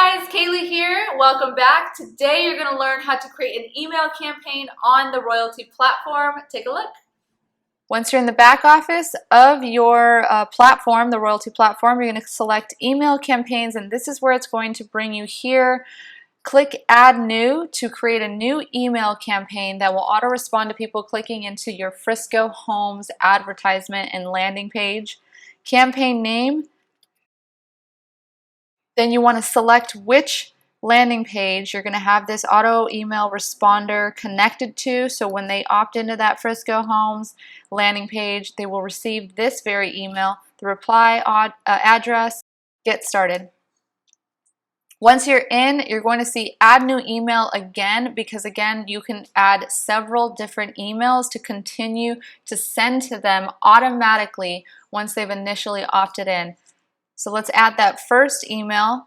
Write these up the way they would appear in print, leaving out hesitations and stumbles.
guys, Kaylee here. Welcome back. Today you're going to learn how to create an email campaign on the Royaltie platform. Take a look. Once you're in the back office of your platform, the Royaltie platform, you're going to select email campaigns, and this is where it's going to bring you here. Click Add New to create a new email campaign that will auto-respond to people clicking into your Frisco Homes advertisement and landing page. Campaign name. Then you want to select which landing page you're going to have this auto email responder connected to. So when they opt into that Frisco Homes landing page, they will receive this very email, the reply address. Get started. Once you're in, you're going to see add new email again, because again, you can add several different emails to continue to send to them automatically once they've initially opted in. So let's add that first email.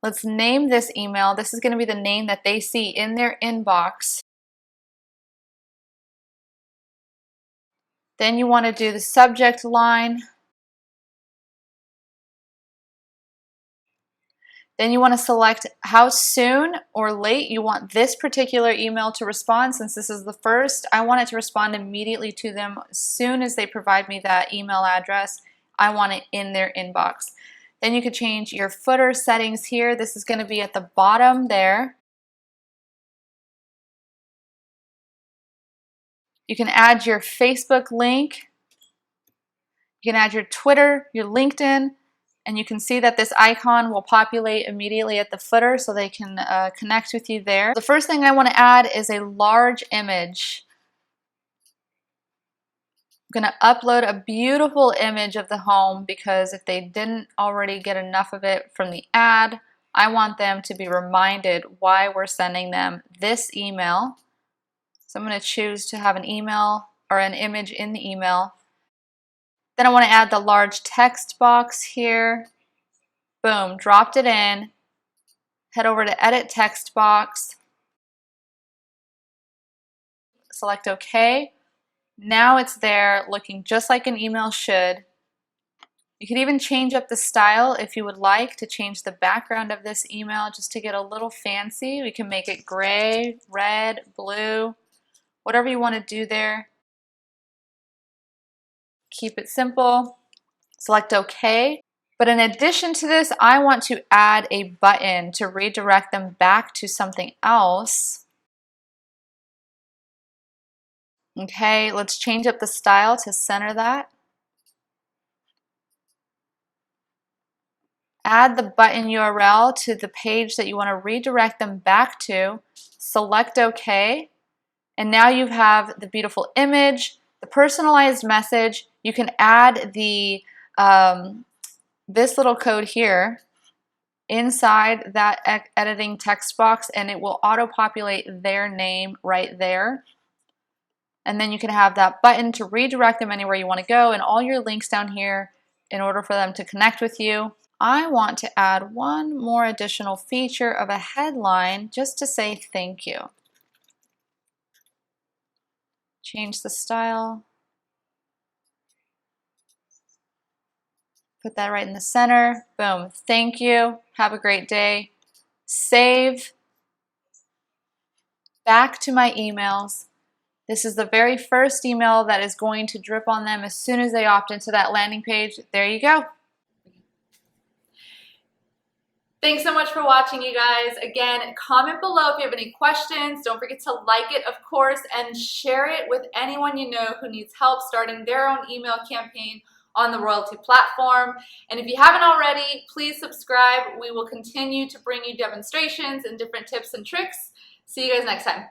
Let's name this email. This is going to be the name that they see in their inbox. Then you want to do the subject line. Then you want to select how soon or late you want this particular email to respond. Since this is the first, I want it to respond immediately to them as soon as they provide me that email address. I want it in their inbox. Then you could change your footer settings here. This is going to be at the bottom there. You can add your Facebook link. You can add your Twitter, your LinkedIn, and you can see that this icon will populate immediately at the footer so they can connect with you there. The first thing I want to add is a large image. I'm going to upload a beautiful image of the home because if they didn't already get enough of it from the ad, I want them to be reminded why we're sending them this email. So I'm going to choose to have an email or an image in the email. Then I want to add the large text box here. Boom, dropped it in. Head over to Edit Text Box. Select OK. Now it's there looking just like an email should. You could even change up the style if you would like to change the background of this email just to get a little fancy. We can make it gray, red, blue, whatever you want to do there. Keep it simple. Select OK. But in addition to this, I want to add a button to redirect them back to something else. Okay, let's change up the style to center that. Add the button URL to the page that you want to redirect them back to. Select OK. And now you have the beautiful image, the personalized message. You can add the this little code here inside that editing text box, and it will auto-populate their name right there. And then you can have that button to redirect them anywhere you want to go and all your links down here in order for them to connect with you. I want to add one more additional feature of a headline just to say thank you. Change the style. Put that right in the center. Boom. Thank you. Have a great day. Save. Back to my emails. This is the very first email that is going to drip on them as soon as they opt into that landing page. There you go. Thanks so much for watching, you guys. Again, comment below if you have any questions. Don't forget to like it, of course, and share it with anyone you know who needs help starting their own email campaign on the Royaltie platform. And if you haven't already, please subscribe. We will continue to bring you demonstrations and different tips and tricks. See you guys next time.